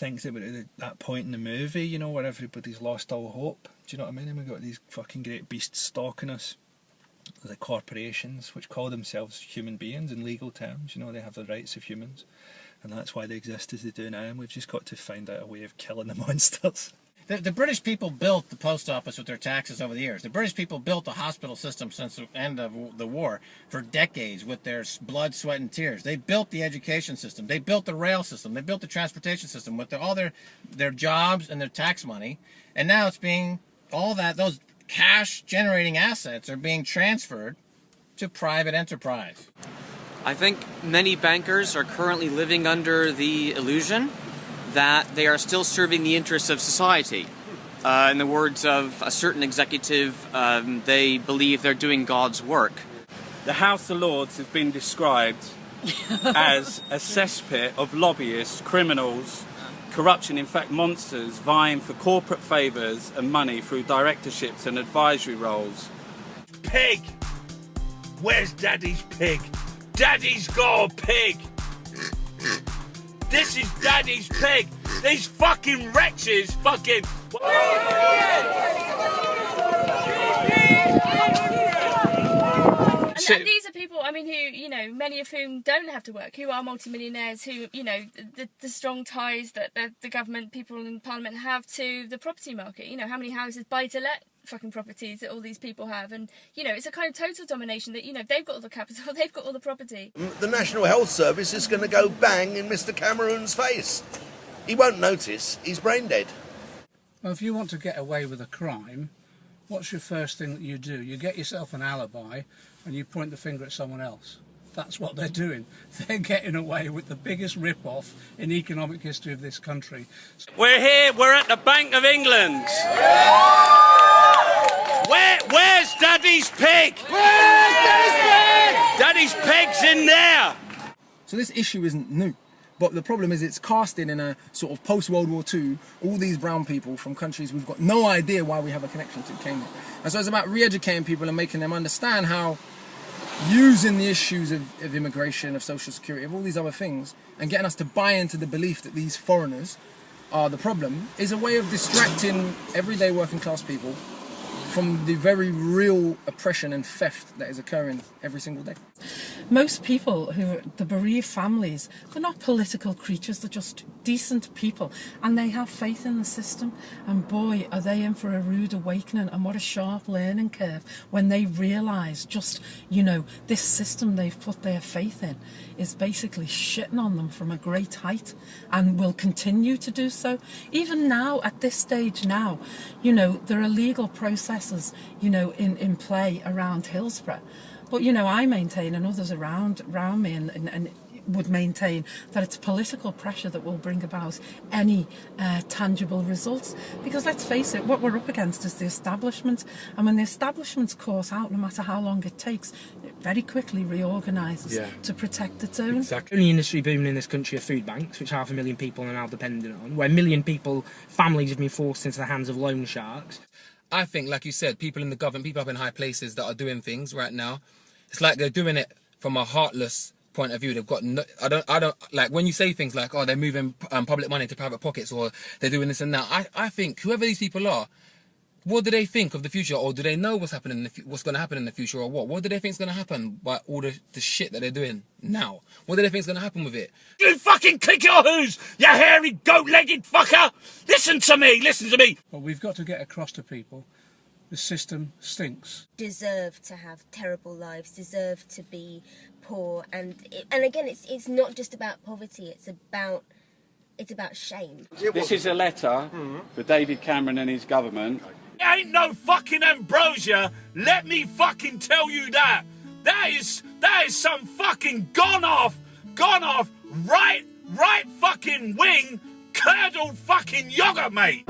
thinks about that point in the movie, you know, where everybody's lost all hope. Do you know what I mean? And we've got these fucking great beasts stalking us. The corporations, which call themselves human beings in legal terms, you know, they have the rights of humans, and that's why they exist as they do now, and we've just got to find out a way of killing the monsters. The British people built the post office with their taxes over the years. The British people built the hospital system since the end of the war for decades with their blood, sweat, and tears. They built the education system. They built the rail system. They built the transportation system with all their jobs and their tax money, and now it's being those cash-generating assets are being transferred to private enterprise. I think many bankers are currently living under the illusion that they are still serving the interests of society. In the words of a certain executive, they believe they're doing God's work. The House of Lords has been described as a cesspit of lobbyists, criminals, corruption, in fact monsters, vying for corporate favours and money through directorships and advisory roles. Pig! Where's Daddy's pig? Daddy's got a pig! This is Daddy's pig! These fucking wretches fucking... And these are people, I mean, who, you know, many of whom don't have to work, who are multimillionaires, who, you know, the strong ties that the government, people in Parliament have to the property market. You know, how many houses buy-to-let fucking properties that all these people have, and, you know, it's a kind of total domination that, you know, they've got all the capital, they've got all the property. The National Health Service is going to go bang in Mr Cameron's face. He won't notice, he's brain dead. Well, if you want to get away with a crime, what's your first thing that you do? You get yourself an alibi and you point the finger at someone else. That's what they're doing. They're getting away with the biggest rip-off in the economic history of this country. We're here, we're at the Bank of England. Where's Daddy's pig? Where's Daddy's pig? Daddy's pig's in there. So this issue isn't new. But the problem is it's casting in a sort of post-World War II, all these brown people from countries we've got no idea why we have a connection to came here. And so it's about re-educating people and making them understand how using the issues of immigration, of social security, of all these other things, and getting us to buy into the belief that these foreigners are the problem, is a way of distracting everyday working class people from the very real oppression and theft that is occurring every single day. Most people who are the bereaved families, they're not political creatures, they're just decent people, and they have faith in the system, and boy are they in for a rude awakening, and what a sharp learning curve when they realise just, you know, this system they've put their faith in is basically shitting on them from a great height, and will continue to do so. Even now, at this stage now, you know, there are legal processes, you know, in play around Hillsborough. But, you know, I maintain, and others around me and would maintain, that it's political pressure that will bring about any tangible results. Because let's face it, what we're up against is the establishment. And when the establishment's caught out, no matter how long it takes, it very quickly reorganises to protect its own. Exactly. The only industry booming in this country are food banks, which 500,000 people are now dependent on, where 1 million families have been forced into the hands of loan sharks. I think, like you said, people in the government, people up in high places that are doing things right now, it's like they're doing it from a heartless point of view. They've got no, I don't like when you say things like, oh, they're moving public money to private pockets, or they're doing this and that. I think whoever these people are, what do they think of the future, or do they know what's happening, what's going to happen in the future, or what? What do they think is going to happen by all the shit that they're doing now? What do they think is going to happen with it? You fucking click your hoos, you hairy goat-legged fucker! Listen to me, listen to me! Well, we've got to get across to people, the system stinks. Deserve to have terrible lives, deserve to be poor, and again, it's not just about poverty, it's about shame. This is a letter for David Cameron and his government. Ain't no fucking ambrosia, let me fucking tell you that. That is some fucking gone off, right fucking wing, curdled fucking yogurt, mate.